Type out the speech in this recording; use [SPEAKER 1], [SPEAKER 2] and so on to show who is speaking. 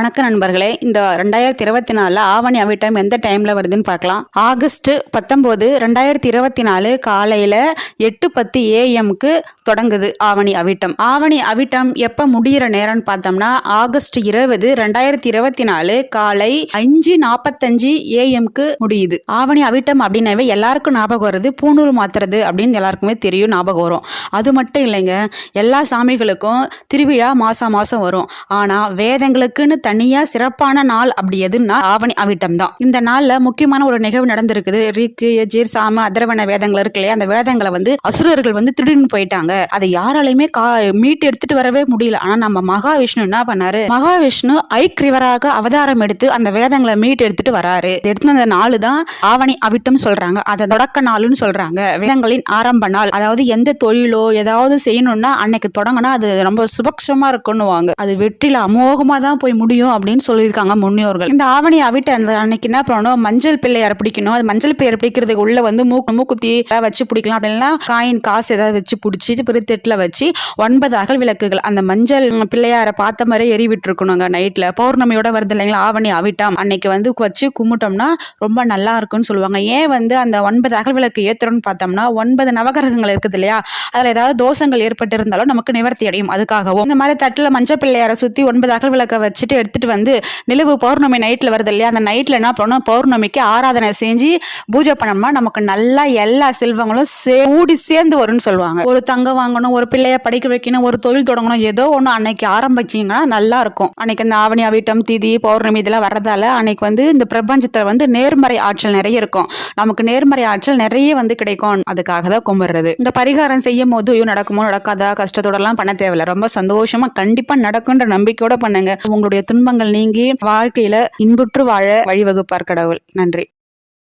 [SPEAKER 1] வணக்கம் நண்பர்களே. இந்த 2024 ஆவணி அவிட்டம் எந்த டைம்ல வருதுன்னு பார்க்கலாம். ஆகஸ்ட் 19, 2024 காலையில 8:10 AM தொடங்குது ஆவணி அவிட்டம். ஆவணி அவிட்டம் எப்ப முடிகிற நேரம்னு பார்த்தோம்னா ஆகஸ்ட் 20, 2024 காலை 5:45 AM முடியுது. ஆவணி அவிட்டம் அப்படின்னாவே எல்லாருக்கும் ஞாபகம் வருது பூணூல் மாத்துறது அப்படின்னு எல்லாருக்குமே தெரியும், ஞாபகம் வரும். அது மட்டும் இல்லைங்க, எல்லா சாமிகளுக்கும் திருவிழா மாசம் வரும். ஆனா வேதங்களுக்குன்னு தனியா சிறப்பான நாள் அப்படி எதுன்னா ஆவணி அவிட்டம் தான். இந்த நாள்ல முக்கியமான ஒரு நிகழ்வு நடந்திருக்குது. ரிக்கு, யஜுர், சாம, அதர்வன வேதங்கள் இருக்கு இல்லையா, அந்த வேதங்களை அசுரர்கள் திருடின்னு போயிட்டாங்க. அதை யாராலையுமே மீட்டு எடுத்துட்டு வரவே முடியல. ஆனா நம்ம மகாவிஷ்ணு என்ன பண்ணாரு, மகாவிஷ்ணு ஐக்கிரிவராக அவதாரம் எடுத்து அந்த வேதங்களை மீட்டு எடுத்துட்டு வராரு. எடுத்து அந்த நாள் தான் ஆவணி அவிட்டம் சொல்றாங்க. அதை தொடக்க நாள்னு சொல்றாங்க. வேதங்களின் ஆரம்ப நாள். அதாவது எந்த தொழிலோ ஏதாவது செய்யணும்னா அன்னைக்கு தொடங்கினா அது ரொம்ப சுபக்ஷமா இருக்குன்னுவாங்க. அது வெற்றில அமோகமா தான் போய் முடியும் அப்படின்னு சொல்லியிருக்காங்க முன்னோர்கள். இந்த ஆவணி அவிட்ட அந்த அன்னைக்கு என்ன பண்ணணும், மஞ்சள் பிள்ளையார் பிடிக்கணும். அது மஞ்சள் பிள்ளையார் பிடிக்கிறதுக்கு உள்ள மூக்குத்தி வச்சு பிடிக்கலாம். அப்படின்னா காயின் காசு ஏதாவது வச்சு பிடிச்சி பிரித்தெட்டில் வச்சு 9 அகல் விளக்குகள் அந்த மஞ்சள் பிள்ளையார பார்த்த மாதிரி எரிவிட்டு இருக்கணுங்க. நைட்ல பௌர்ணமியோட வருது இல்லைங்களா ஆவணி அவிட்டம், அன்னைக்கு வச்சு கும்பிட்டோம்னா ரொம்ப நல்லா இருக்குன்னு சொல்லுவாங்க. ஏன் அந்த 9 அகல் விளக்கு ஏத்துறோம்னு பார்த்தோம்னா 9 நவகிரகங்கள் இருக்குது இல்லையா, அதுல ஏதாவது தோஷங்கள் ஏற்பட்டு இருந்தாலும் நமக்கு நிவர்த்தி அடையும். அதுக்காகவும் இந்த மாதிரி தட்டுல மஞ்சள் பிள்ளையார சுத்தி 9 அகல் விளக்க வச்சுட்டு எடுத்துட்டு நிலவு பௌர்ணமி நைட்ல வருது இல்லையா, அந்த நைட்ல என்ன பண்ணணும், பௌர்ணமிக்கு ஆராதனை செஞ்சு பூஜை பண்ணோம்னா நமக்கு நல்லா எல்லா செல்வங்களும் கூடி சேர்ந்து வரும்னு சொல்லுவாங்க. ஒரு தங்கம் வாங்கணும், ஒரு பிள்ளைய படிக்க வைக்கணும், ஒரு தொழில் தொடங்கணும், ஏதோ ஒண்ணு அன்னைக்கு ஆரம்பிச்சீங்கன்னா நல்லா இருக்கும். அன்னைக்கு அந்த ஆவணி அவிட்டம் திதி பௌர்ணமி இதெல்லாம் வர்றதால அன்னைக்கு இந்த பிரபஞ்சத்துல நேர்மறை ஆற்றல் நிறைய இருக்கும். நமக்கு நேர்மறை ஆற்றல் நிறைய கிடைக்கும். அதுக்காக தான் கும்பிடுறது. இந்த பரிகாரம் செய்யும் போது நடக்குமோ நடக்காதா கஷ்டத்தோட எல்லாம் பண்ண தேவையில்ல. ரொம்ப சந்தோஷமா கண்டிப்பா நடக்கும்ன்ற நம்பிக்கையோட பண்ணுங்க. உங்களுடைய துன்பங்கள் நீங்கி வாழ்க்கையில இன்புற்று வாழ வழிவகுப்பார் கடவுள். நன்றி.